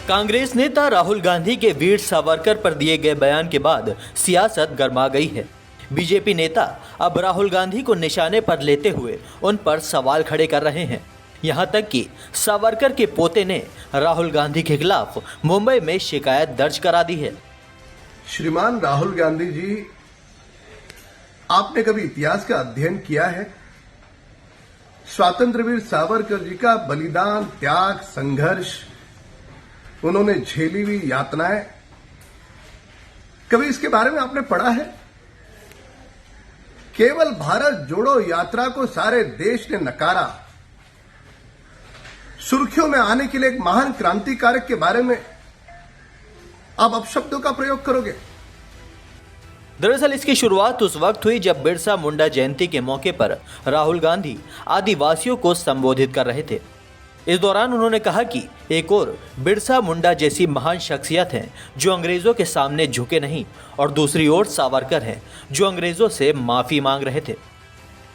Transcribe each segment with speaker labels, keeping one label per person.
Speaker 1: कांग्रेस नेता राहुल गांधी के वीर सावरकर पर दिए गए बयान के बाद सियासत गर्मा गई है। बीजेपी नेता अब राहुल गांधी को निशाने पर लेते हुए उन पर सवाल खड़े कर रहे हैं। यहां तक कि सावरकर के पोते ने राहुल गांधी के खिलाफ मुंबई में शिकायत दर्ज करा दी है।
Speaker 2: श्रीमान राहुल गांधी जी, आपने कभी इतिहास का अध्ययन किया है? स्वातंत्र वीर सावरकर जी का बलिदान, त्याग, संघर्ष, उन्होंने झेली हुई यातनाएं, कभी इसके बारे में आपने पढ़ा है? केवल भारत जोड़ो यात्रा को सारे देश ने नकारा। सुर्खियों में आने के लिए एक महान क्रांतिकारक के बारे में आप अपशब्दों का प्रयोग करोगे।
Speaker 1: दरअसल इसकी शुरुआत उस वक्त हुई जब बिरसा मुंडा जयंती के मौके पर राहुल गांधी आदिवासियों को संबोधित कर रहे थे। इस दौरान उन्होंने कहा कि एक और बिरसा मुंडा जैसी महान शख्सियत हैं जो अंग्रेजों के सामने झुके नहीं, और दूसरी ओर सावरकर हैं जो अंग्रेजों से माफी मांग रहे थे।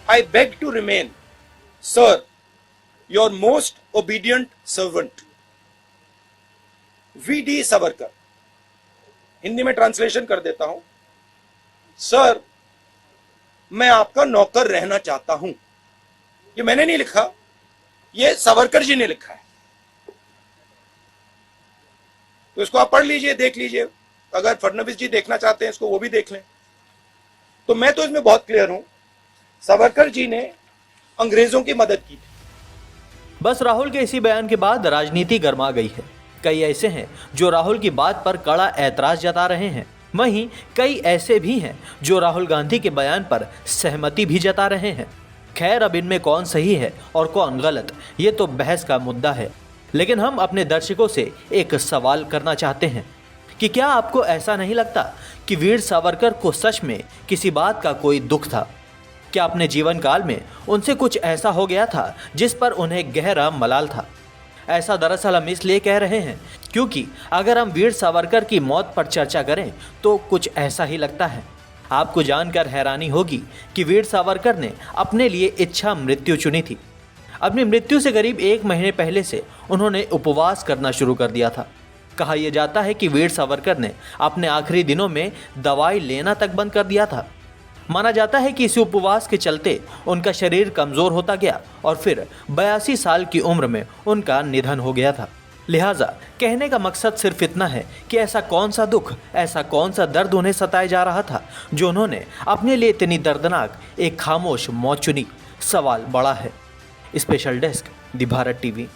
Speaker 3: I beg to remain, sir, your most obedient servant, V.D. Savarkar. Hindi में ट्रांसलेशन कर देता हूं। सर, मैं आपका नौकर रहना चाहता हूं। ये मैंने नहीं लिखा, ये सावरकर जी ने लिखा है। तो इसको आप पढ़ लीजिए, देख लीजिए। अगर फडणवीस जी देखना चाहते हैं इसको, वो भी देख लें। तो मैं तो इसमें बहुत क्लियर हूं, सावरकर जी ने अंग्रेजों की मदद की थी।
Speaker 1: बस राहुल के इसी बयान के बाद राजनीति गर्मा गई है। कई ऐसे हैं जो राहुल की बात पर कड़ा ऐतराज जता रहे हैं, वहीं कई ऐसे भी हैं जो राहुल गांधी के बयान पर सहमति भी जता रहे हैं। खैर, अब इनमें कौन सही है और कौन गलत, ये तो बहस का मुद्दा है। लेकिन हम अपने दर्शकों से एक सवाल करना चाहते हैं कि क्या आपको ऐसा नहीं लगता कि वीर सावरकर को सच में किसी बात का कोई दुख था? क्या अपने जीवन काल में उनसे कुछ ऐसा हो गया था जिस पर उन्हें गहरा मलाल था? ऐसा दरअसल हम इसलिए कह रहे हैं क्योंकि अगर हम वीर सावरकर की मौत पर चर्चा करें तो कुछ ऐसा ही लगता है। आपको जानकर हैरानी होगी कि वीर सावरकर ने अपने लिए इच्छा मृत्यु चुनी थी। अपनी मृत्यु से करीब 1 महीने पहले से उन्होंने उपवास करना शुरू कर दिया था। कहा यह जाता है कि वीर सावरकर ने अपने आखिरी दिनों में दवाई लेना तक बंद कर दिया था। माना जाता है कि इसी उपवास के चलते उनका शरीर कमज़ोर होता गया और फिर 82 साल की उम्र में उनका निधन हो गया था। लिहाजा कहने का मकसद सिर्फ इतना है कि ऐसा कौन सा दुख, ऐसा कौन सा दर्द उन्हें सताए जा रहा था जो उन्होंने अपने लिए इतनी दर्दनाक एक खामोश मौत चुनी। सवाल बड़ा है। स्पेशल डेस्क, दी भारत टीवी।